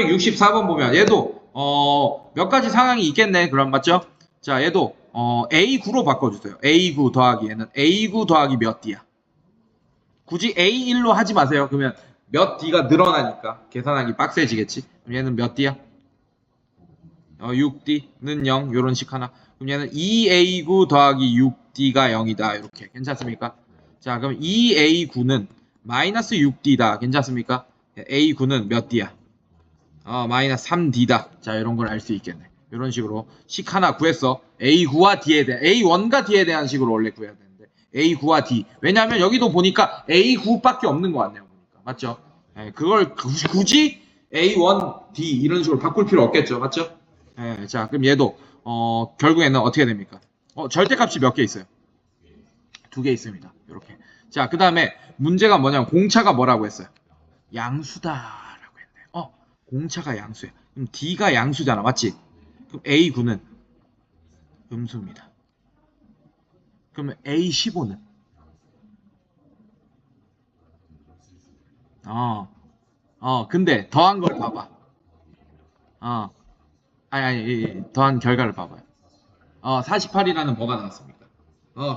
1364번 보면 얘도 몇 가지 상황이 있겠네. 그럼 맞죠? 자, 얘도 A9로 바꿔주세요. A9 더하기 얘는 A9 더하기 몇 D야? 굳이 A1로 하지 마세요. 그러면 몇 D가 늘어나니까 계산하기 빡세지겠지. 그럼 얘는 몇 D야? 6D는 0 요런 식 하나. 그럼 얘는 2A9 더하기 6D가 0이다. 이렇게 괜찮습니까? 자, 그럼 2A9는 마이너스 6D다. 괜찮습니까? A9는 몇 D야? 마이너스 3D다. 자, 이런 걸 알 수 있겠네. 이런 식으로 식 하나 구했어. A9와 D에 대한, A1과 D에 대한 식으로 원래 구해야 되는데 A9와 D. 왜냐하면 여기도 보니까 A9밖에 없는 것 같네요. 보니까. 맞죠? 그걸 굳이 A1, D 이런 식으로 바꿀 필요 없겠죠. 맞죠? 자, 그럼 얘도 결국에는 어떻게 됩니까? 절대값이 몇 개 있어요? 2개 있습니다. 이렇게. 자, 그 다음에 문제가 뭐냐면 공차가 뭐라고 했어요? 양수다라고 했네요. 공차가 양수야. 그럼 D가 양수잖아. 맞지? 그럼 A9는 음수입니다. 그러면 A15는 근데 더한 걸 봐봐. 더한 결과를 봐봐요. 48이라는 뭐가 나왔습니까?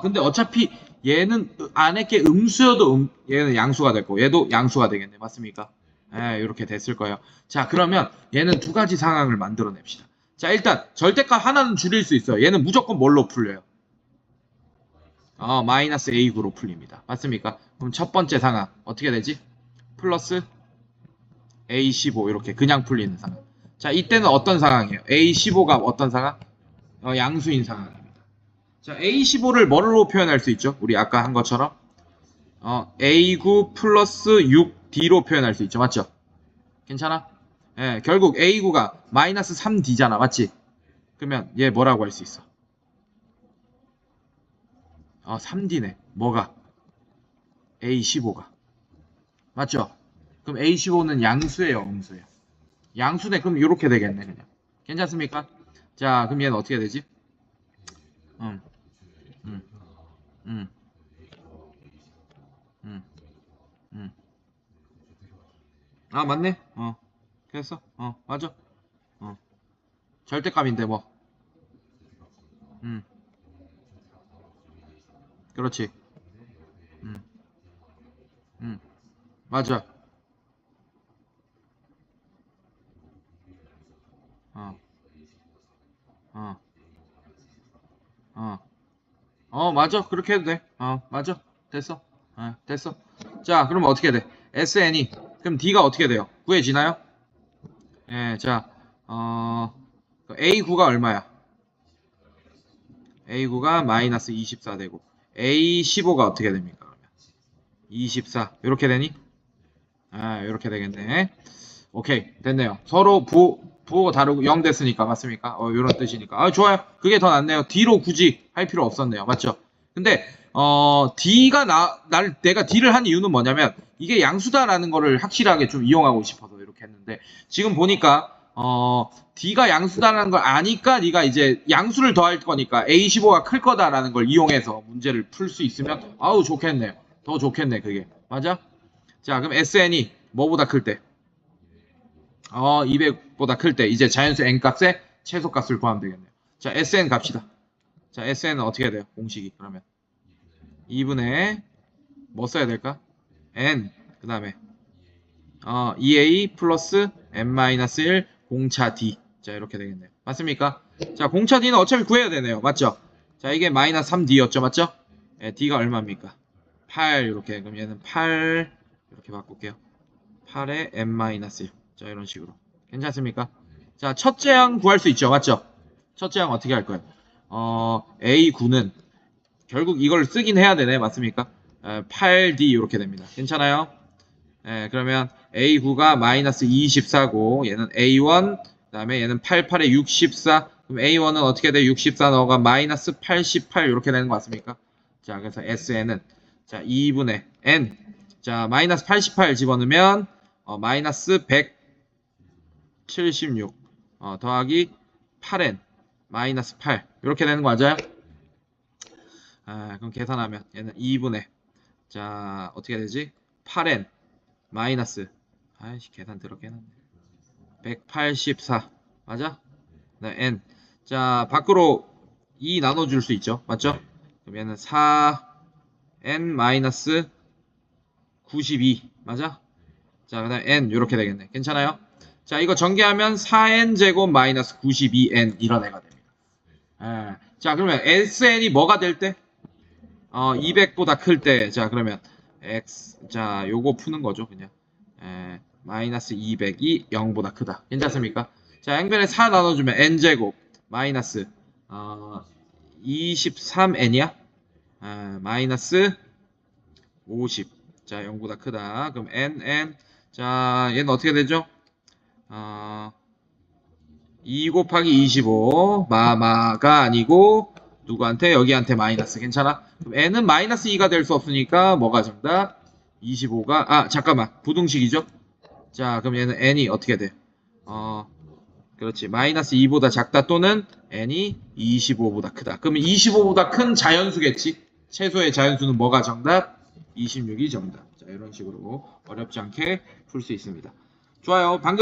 근데 어차피 얘는 안에 게 음수여도 얘는 양수가 될 거고 얘도 양수가 되겠네. 맞습니까? 이렇게 됐을 거예요. 자, 그러면 얘는 두 가지 상황을 만들어냅시다. 자, 일단 절대값 하나는 줄일 수 있어요. 얘는 무조건 뭘로 풀려요? 마이너스 A9로 풀립니다. 맞습니까? 그럼 첫 번째 상황 어떻게 되지? 플러스 A15 이렇게 그냥 풀리는 상황. 자, 이때는 어떤 상황이에요? A15가 어떤 상황? 양수인 상황입니다. 자, A15를 뭐로 표현할 수 있죠? 우리 아까 한 것처럼 A9 플러스 6D로 표현할 수 있죠. 맞죠? 괜찮아? 결국 A9가 마이너스 3D잖아. 맞지? 그러면 얘 뭐라고 할 수 있어? 3D네. 뭐가? A15가. 맞죠? 그럼 A15는 양수예요, 음수예요? 양수네. 그럼 이렇게 되겠네, 그냥. 괜찮습니까? 자, 그럼 얘는 어떻게 되지? 음, 음, 음, 음, 음. 맞네. 그랬어. 맞아. 어, 절대값인데 뭐. 음, 그렇지. 음, 음, 맞아. 어, 어, 어, 맞아. 그렇게 해도 돼. 맞아. 됐어. 됐어. 자, 그러면 어떻게 돼? SN이. 그럼 D가 어떻게 돼요? 구해지나요? 자, A9가 얼마야? A9가 마이너스 24 되고, A15가 어떻게 됩니까? 그러면 24. 이렇게 되니? 이렇게 되겠네. 오케이. 됐네요. 서로 부호가 다르고 0 됐으니까. 맞습니까? 이런 뜻이니까. 좋아요. 그게 더 낫네요. D로 굳이 할 필요 없었네요. 맞죠? 근데, D가 내가 D를 한 이유는 뭐냐면, 이게 양수다라는 거를 확실하게 좀 이용하고 싶어서 이렇게 했는데, 지금 보니까, D가 양수다라는 걸 아니까 네가 이제 양수를 더할 거니까 A15가 클 거다라는 걸 이용해서 문제를 풀 수 있으면, 아우, 좋겠네요. 더 좋겠네, 그게. 맞아? 자, 그럼 SN이 뭐보다 클 때? 200보다 클 때 이제 자연수 n값의 최소값을 구하면 되겠네요. 자, SN 갑시다. 자, SN은 어떻게 해야 돼요? 공식이 그러면 2분의 뭐 써야 될까? n 그 다음에 2a 플러스 n-1 공차 d. 자, 이렇게 되겠네요. 맞습니까? 자, 공차 d는 어차피 구해야 되네요. 맞죠? 자, 이게 마이너스 3d였죠. 맞죠? d가 얼마입니까? 8 이렇게. 그럼 얘는 8 이렇게 바꿀게요. 8에 n-1. 자, 이런 식으로. 괜찮습니까? 자, 첫째 항 구할 수 있죠. 맞죠? 첫째 항 어떻게 할 거예요? A9는 결국 이걸 쓰긴 해야 되네. 맞습니까? 8D 이렇게 됩니다. 괜찮아요? 그러면 A9가 마이너스 24고 얘는 A1 그 다음에 얘는 88에 64 그럼 A1은 어떻게 돼? 64 넣어가 마이너스 88 이렇게 되는 거 맞습니까? 자, 그래서 SN은 자 2분의 N 자 마이너스 88 집어넣으면 마이너스 176 더하기 8n 마이너스 8 이렇게 되는 거 맞아요? 그럼 계산하면 얘는 2분의 자 어떻게 되지? 8n 마이너스 계산 더럽게 해놨네 184 맞아? 네, n. 자, 밖으로 2 나눠줄 수 있죠. 맞죠? 그럼 얘는 4n-92 맞아? 자, 그 다음 n 이렇게 되겠네. 괜찮아요? 자, 이거 전개하면 4n 제곱 마이너스 92n 이런 애가 됩니다. 예. 자, 그러면 SN이 뭐가 될 때? 200보다 클 때. 자, 그러면 x. 자, 요거 푸는 거죠, 그냥. 마이너스 200이 0보다 크다. 괜찮습니까? 자, 양변에 4 나눠주면 n 제곱 마이너스 23n이야? 마이너스 50. 자, 0보다 크다. 그럼 n. 자, 얘는 어떻게 되죠? 2 곱하기 25 마마가 아니고 누구한테? 여기한테 마이너스. 괜찮아? 그럼 n은 마이너스 2가 될 수 없으니까 뭐가 정답? 25가 잠깐만 부등식이죠? 자, 그럼 얘는 n이 어떻게 돼? 그렇지. 마이너스 2보다 작다 또는 n이 25보다 크다. 그러면 25보다 큰 자연수겠지? 최소의 자연수는 뭐가 정답? 26이 정답. 자, 이런 식으로 어렵지 않게 풀 수 있습니다. 좋아요. 방금